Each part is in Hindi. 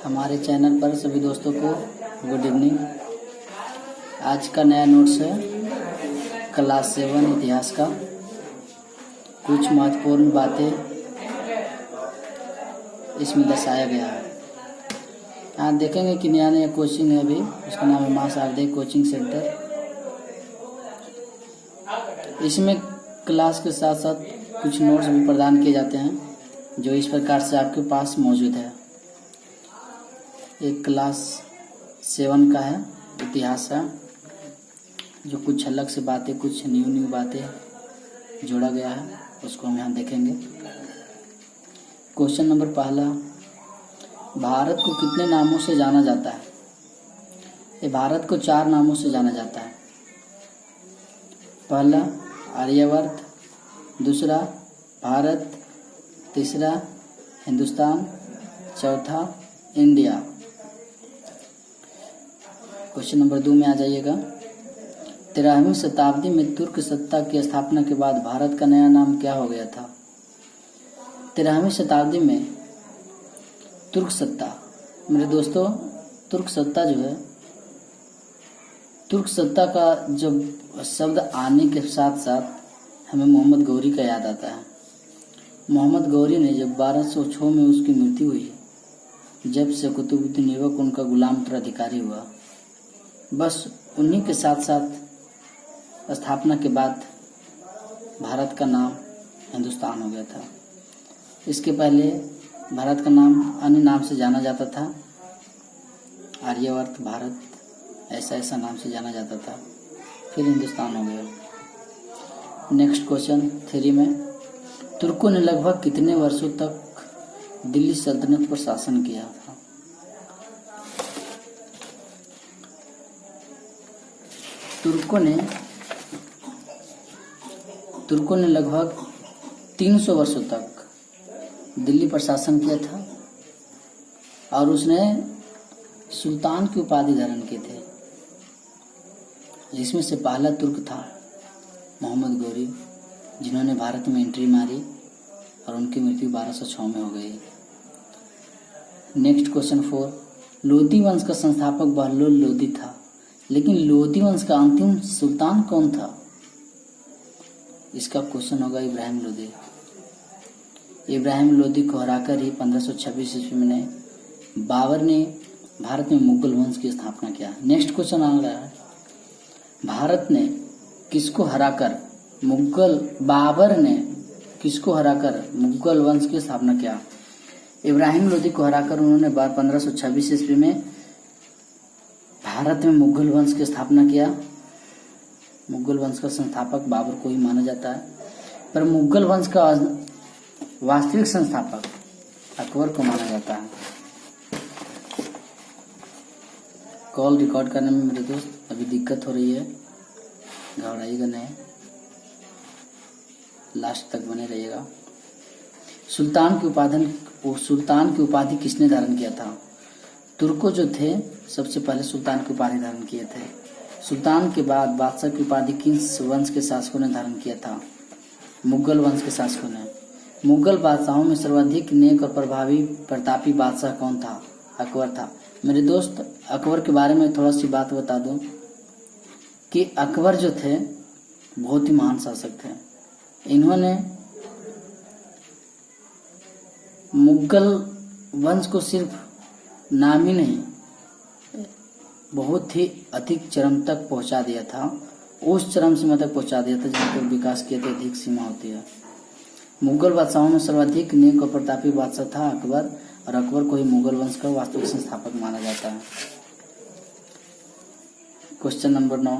हमारे चैनल पर सभी दोस्तों को गुड इवनिंग। आज का नया नोट्स है क्लास 7 इतिहास का। कुछ महत्वपूर्ण बातें इसमें दर्शाया गया है। यहाँ देखेंगे कि नया कोचिंग है अभी, उसका नाम है मां शारदे कोचिंग सेंटर। इसमें क्लास के साथ साथ कुछ नोट्स भी प्रदान किए जाते हैं जो इस प्रकार से आपके पास मौजूद है। एक क्लास 7 का है, इतिहास है, जो कुछ अलग से बातें, कुछ न्यू बातें जोड़ा गया है, उसको हम यहाँ देखेंगे। क्वेश्चन नंबर पहला, भारत को कितने नामों से जाना जाता है? ये भारत को 4 नामों से जाना जाता है। पहला आर्यवर्त, दूसरा भारत, तीसरा हिंदुस्तान, चौथा इंडिया। क्वेश्चन नंबर 2 में आ जाइएगा। 13वीं शताब्दी में तुर्क सत्ता की स्थापना के बाद भारत का नया नाम क्या हो गया था? 13वीं शताब्दी में तुर्क सत्ता, मेरे दोस्तों, तुर्क सत्ता जो है, तुर्क सत्ता का जब शब्द आने के साथ साथ हमें मोहम्मद गौरी का याद आता है। मोहम्मद गौरी ने जब 1206 में उसकी मृत्यु हुई, जब से कुतुबुद्दीन ऐबक उनका गुलाम उत्तराधिकारी हुआ, बस उन्हीं के साथ साथ स्थापना के बाद भारत का नाम हिंदुस्तान हो गया था। इसके पहले भारत का नाम अन्य नाम से जाना जाता था, आर्यवर्त, भारत, ऐसा नाम से जाना जाता था, फिर हिंदुस्तान हो गया। नेक्स्ट क्वेश्चन 3 में, तुर्कों ने लगभग कितने वर्षों तक दिल्ली सल्तनत पर शासन किया था? तुर्कों ने लगभग 300 वर्षों तक दिल्ली पर शासन किया था और उसने सुल्तान की उपाधि धारण की थे, जिसमें से पहला तुर्क था मोहम्मद गौरी, जिन्होंने भारत में एंट्री मारी और उनकी मृत्यु 1206 में हो गई। नेक्स्ट क्वेश्चन 4, लोदी वंश का संस्थापक बहलोल लोदी था, लेकिन लोदी वंश का अंतिम सुल्तान कौन था? इसका क्वेश्चन होगा इब्राहिम लोदी। इब्राहिम लोदी को हराकर ही 1526 ईस्वी में बाबर ने भारत में मुगल वंश की स्थापना किया। नेक्स्ट क्वेश्चन आ रहा है, बाबर ने किसको हराकर मुगल वंश की स्थापना किया? इब्राहिम लोदी को हराकर उन्होंने 1526 ईस्वी में भारत में मुगल वंश की स्थापना किया। मुगल वंश का संस्थापक बाबर को ही माना जाता है, पर मुगल वंश का वास्तविक संस्थापक अकबर को माना जाता है। कॉल रिकॉर्ड करने में मेरे दोस्त अभी दिक्कत हो रही है, घबराइएगा नहीं, लास्ट तक बने रहिएगा। सुल्तान की उपाधि किसने धारण किया था? तुर्कों जो थे सबसे पहले सुल्तान की उपाधि धारण किए थे। सुल्तान के बाद बादशाह की उपाधि किस वंश के शासकों ने धारण किया था? मुगल वंश के शासकों ने। मुगल बादशाहों में सर्वाधिक नेक और प्रतापी बादशाह कौन था? अकबर था। मेरे दोस्त, अकबर के बारे में थोड़ा सी बात बता दूं कि अकबर जो थे बहुत ही महान शासक थे। इन्होंने मुगल वंश को सिर्फ नाम ही नहीं, बहुत ही अधिक चरम तक पहुंचा दिया था। उस चरम सीमा तक पहुंचा दिया था जहाँ तक विकास की अधिक सीमा होती है। मुगल बादशाहों में सर्वाधिक नेक और प्रतापी बादशाह था अकबर, और अकबर को ही मुगल वंश का वास्तविक संस्थापक माना जाता है। क्वेश्चन नंबर 9,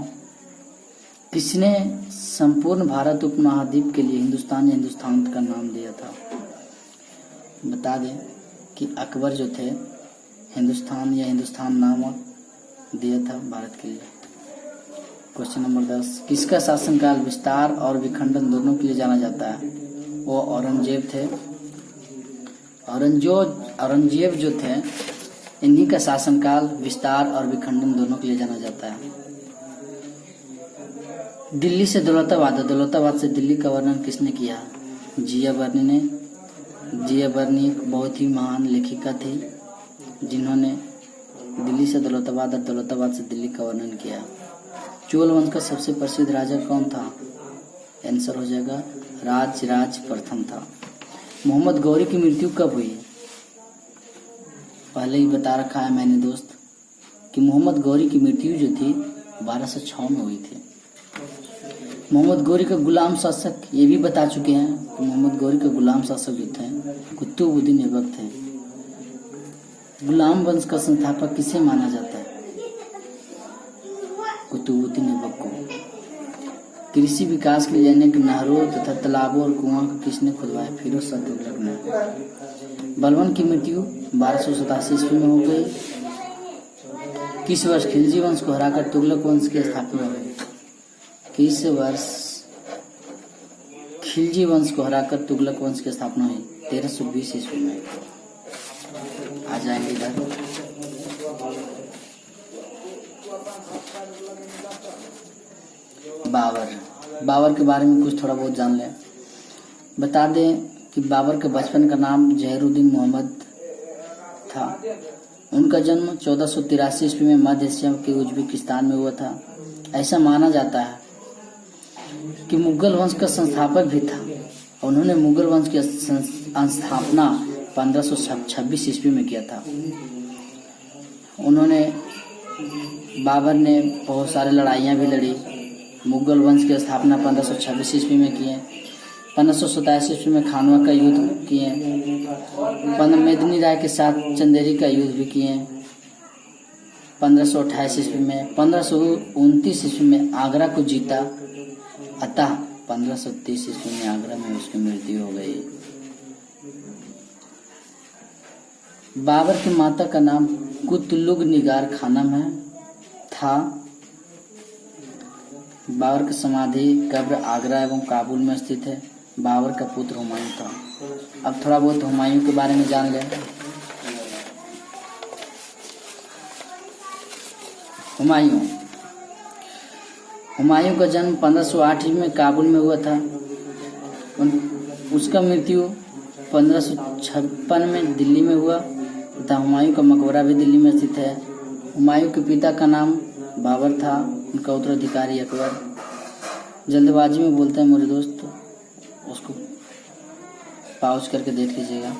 किसने संपूर्ण भारत उपमहाद्वीप के लिए हिंदुस्तान या हिंदुस्तान का नाम दिया था? बता दें कि अकबर जो थे हिंदुस्तान या हिंदुस्तान नाम दिया था भारत के लिए। क्वेश्चन नंबर 10, किसका शासनकाल विस्तार और विखंडन दोनों के लिए जाना जाता है? वो औरंगजेब थे। औरंगजेब जो थे, इन्हीं का शासनकाल विस्तार और विखंडन दोनों के लिए जाना जाता है। दिल्ली से दौलताबाद से दिल्ली का वर्णन किसने किया? जिया वर्णी ने। जिया बर्नी एक बहुत ही महान लेखिका थी जिन्होंने दिल्ली से दौलताबाद और दौलताबाद से दिल्ली का वर्णन किया। चोल वंश का सबसे प्रसिद्ध राजा कौन था? आंसर हो जाएगा राज प्रथम था। मोहम्मद गौरी की मृत्यु कब हुई? पहले ही बता रखा है मैंने दोस्त कि मोहम्मद गौरी की मृत्यु जो थी 1206 में हुई थी। मोहम्मद गौरी का गुलाम शासक ये भी बता चुके हैं कि मोहम्मद गौरी का गुलाम शासक जो थे कुतुबुद्दीन ऐबक थे। गुलाम वंश का संस्थापक किसे माना जाता है? कुतुबुद्दीन ऐबक को। कृषि विकास के लिए अनेक नहरों तथा तालाबों और कुआं को किसने खुदवाया? फिरोज शाह तुगलक ने। बलबन की मृत्यु 1287 ईस्वी में हो गई। किस वर्ष खिलजी वंश को हराकर तुगलक वंश की स्थापना हुई? किस वर्ष खिलजी वंश को हराकर तुगलक वंश की स्थापना हुई? 1320 ईस्वी में। आ जाएंगे इधर। बाबर के बारे में कुछ थोड़ा बहुत जान लें। बता दें कि बाबर के बचपन का नाम जहीरुद्दीन मोहम्मद था। उनका जन्म 1483 ईस्वी में मध्य एशिया के उज्बेकिस्तान में हुआ था। ऐसा माना जाता है कि मुगल वंश का संस्थापक भी था। उन्होंने मुगल वंश की स्थापना 1526 ईस्वी में किया था। बाबर ने बहुत सारे लड़ाइयाँ भी लड़ी। मुगल वंश की स्थापना 1526 ईस्वी में किए। 1527 ईस्वी में खानवा का युद्ध किए। मेदिनी राय के साथ चंदेरी का युद्ध भी किए। 1528 ईस्वी में 1529 ईस्वी में आगरा को जीता। अतः 1530 ईस्वी में आगरा में उसकी मृत्यु हो गई। बाबर की माता का नाम कुतलुग निगार खानम था। बाबर की समाधि कब्र आगरा एवं काबुल में स्थित है। बाबर का पुत्र हुमायूं था। अब थोड़ा बहुत हुमायूं के बारे में जान लें। हुमायूं का जन्म 1508 में काबुल में हुआ था। उसका मृत्यु 1556 में दिल्ली में हुआ तथा हुमायूं का मकबरा भी दिल्ली में स्थित है। हुमायूं के पिता का नाम बाबर था। उनका उत्तराधिकारी अकबर। जल्दबाजी में बोलते हैं मेरे दोस्त, उसको पाउज करके देख लीजिएगा।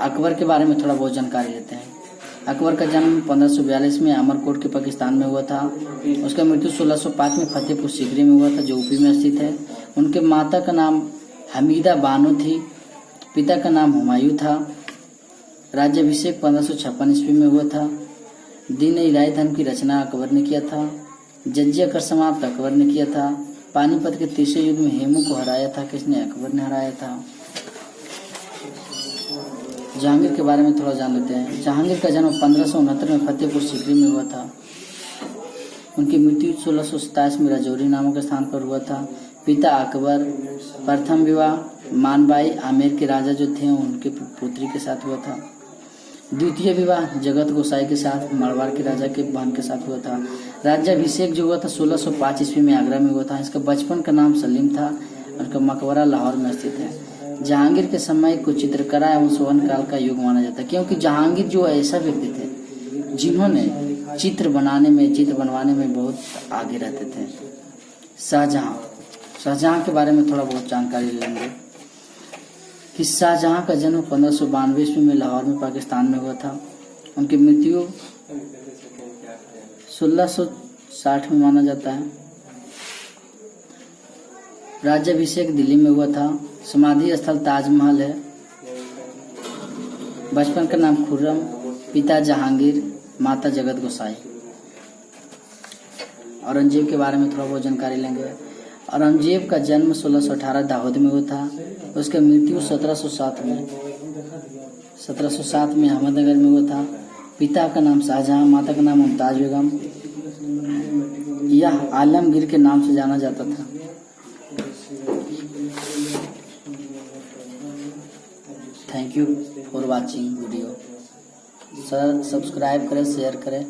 अकबर के बारे में थोड़ा बहुत जानकारी लेते हैं। अकबर का जन्म 1542 में अमरकोट के पाकिस्तान में हुआ था। उसका मृत्यु 1605 में फतेहपुर सीकरी में हुआ था जो यूपी में स्थित है। उनके माता का नाम हमीदा बानो थी। पिता का नाम हुमायूं था। राज्याभिषेक 1556 ईस्वी में हुआ था। दीन इलाही धर्म की रचना अकबर ने किया था। जजिया कर समाप्त अकबर ने किया था। पानीपत के तीसरे युद्ध में हेमू को हराया था। किसने? अकबर ने हराया था। जहांगीर के बारे में थोड़ा जान लेते हैं। जहांगीर का जन्म 1569 में फतेहपुर सीकरी में हुआ था। उनकी मृत्यु 1627 में राजौरी नामक स्थान पर हुआ था। पिता अकबर। प्रथम विवाह मानबाई आमेर के राजा जो थे उनके पुत्री के साथ हुआ था। द्वितीय विवाह जगत गोसाई के साथ मारवाड़ के राजा के बहन के साथ हुआ था। राज्याभिषेक जो हुआ था 1605 ईस्वी में आगरा में हुआ था। इसका बचपन का नाम सलीम था। उनका मकबरा लाहौर में स्थित है। जहांगीर के समय को चित्रकला एवं स्वर्ण काल का युग माना जाता है क्योंकि जहांगीर जो ऐसा व्यक्ति थे जिन्होंने चित्र बनवाने में बहुत आगे रहते थे। शाहजहां के बारे में थोड़ा बहुत जानकारी लेंगे कि शाहजहां का जन्म 1592 ईस्वी में लाहौर में पाकिस्तान में हुआ था। उनकी मृत्यु 1660 में माना जाता है। राज्याभिषेक दिल्ली में हुआ था। समाधि स्थल ताजमहल है। बचपन का नाम खुर्रम। पिता जहांगीर, माता जगत गोसाई। औरंगजेब के बारे में थोड़ा बहुत जानकारी लेंगे। औरंगजेब का जन्म 1618 दाहोद में हुआ था। उसका मृत्यु 1707 में अहमदनगर में हुआ था। पिता का नाम शाहजहां, माता का नाम मुमताज बेगम। यह आलमगीर के नाम से जाना जाता था। Thank you for watching video. Subscribe करें, शेयर करें।